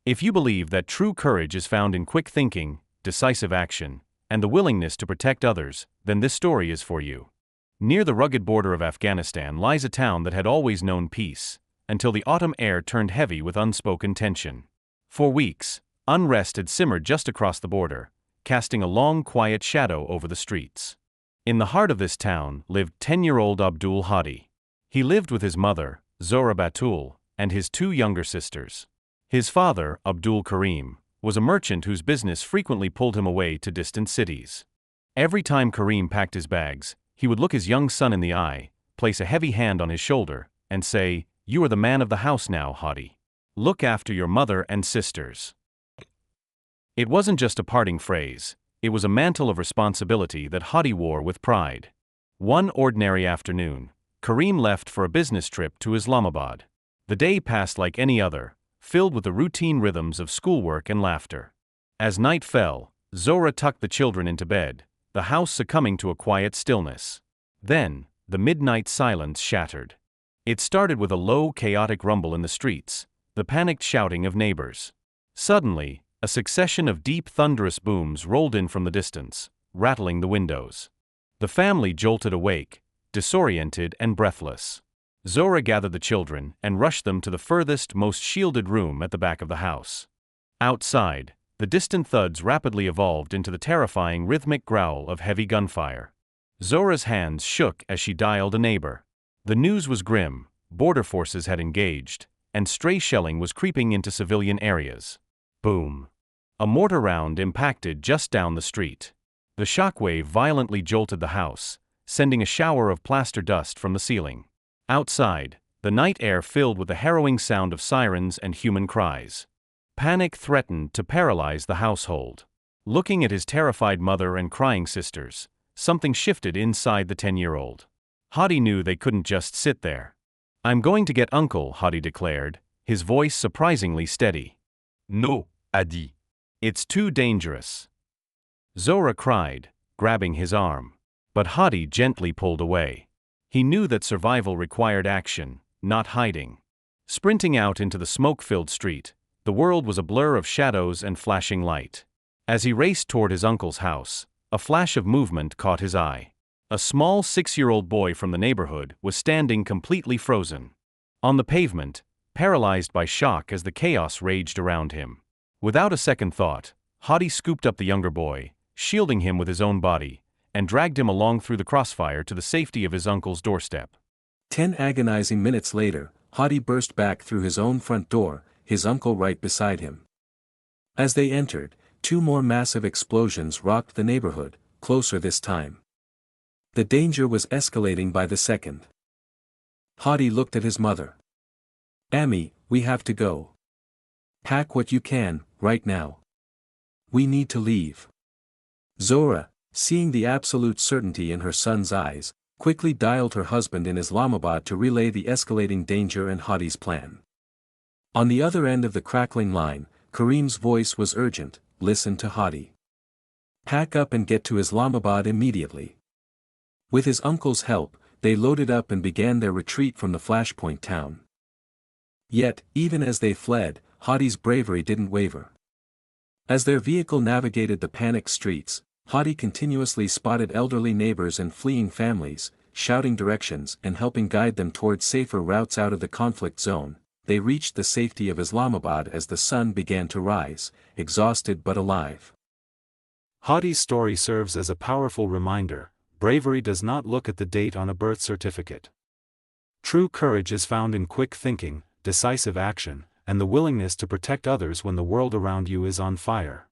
If you believe that true courage is found in quick thinking, decisive action, and the willingness to protect others, then this story is for you. Near the rugged border of Afghanistan lies a town that had always known peace, until the autumn air turned heavy with unspoken tension. For weeks, unrest had simmered just across the border, casting a long, quiet shadow over the streets. In the heart of this town lived 10-year-old Abdul Hadti. He lived with his mother, Zora Batul, and his two younger sisters. His father, Abdul Karim, was a merchant whose business frequently pulled him away to distant cities. Every time Karim packed his bags, he would look his young son in the eye, place a heavy hand on his shoulder, and say, "You are the man of the house now, Hadti. Look after your mother and sisters." It wasn't just a parting phrase, it was a mantle of responsibility that Hadti wore with pride. One ordinary afternoon, Karim left for a business trip to Islamabad. The day passed like any other, filled with the routine rhythms of schoolwork and laughter. As night fell, Zora tucked the children into bed, the house succumbing to a quiet stillness. Then, the midnight silence shattered. It started with a low, chaotic rumble in the streets, the panicked shouting of neighbors. Suddenly, a succession of deep, thunderous booms rolled in from the distance, rattling the windows. The family jolted awake, disoriented and breathless. Zora gathered the children and rushed them to the furthest, most shielded room at the back of the house. Outside, the distant thuds rapidly evolved into the terrifying rhythmic growl of heavy gunfire. Zora's hands shook as she dialed a neighbor. The news was grim: border forces had engaged, and stray shelling was creeping into civilian areas. Boom! A mortar round impacted just down the street. The shockwave violently jolted the house, sending a shower of plaster dust from the ceiling. Outside, the night air filled with the harrowing sound of sirens and human cries. Panic threatened to paralyze the household. Looking at his terrified mother and crying sisters, something shifted inside the 10-year-old. Hadti knew they couldn't just sit there. "I'm going to get Uncle," Hadti declared, his voice surprisingly steady. "No, Hadti. It's too dangerous," Zora cried, grabbing his arm. But Hadti gently pulled away. He knew that survival required action, not hiding. Sprinting out into the smoke-filled street, the world was a blur of shadows and flashing light. As he raced toward his uncle's house, a flash of movement caught his eye. A small 6-year-old boy from the neighborhood was standing completely frozen on the pavement, paralyzed by shock as the chaos raged around him. Without a second thought, Hadti scooped up the younger boy, shielding him with his own body, and dragged him along through the crossfire to the safety of his uncle's doorstep. 10 agonizing minutes later, Hadti burst back through his own front door, his uncle right beside him. As they entered, 2 more massive explosions rocked the neighborhood, closer this time. The danger was escalating by the second. Hadti looked at his mother. "Ammi, we have to go. Pack what you can, right now. We need to leave." Zora, seeing the absolute certainty in her son's eyes, quickly dialed her husband in Islamabad to relay the escalating danger and Hadti's plan. On the other end of the crackling line, Karim's voice was urgent: "Listen to Hadti. Pack up and get to Islamabad immediately." With his uncle's help, they loaded up and began their retreat from the flashpoint town. Yet, even as they fled, Hadti's bravery didn't waver. As their vehicle navigated the panicked streets, Hadti continuously spotted elderly neighbors and fleeing families, shouting directions and helping guide them towards safer routes out of the conflict zone. They reached the safety of Islamabad as the sun began to rise, exhausted but alive. Hadti's story serves as a powerful reminder: bravery does not look at the date on a birth certificate. True courage is found in quick thinking, decisive action, and the willingness to protect others when the world around you is on fire.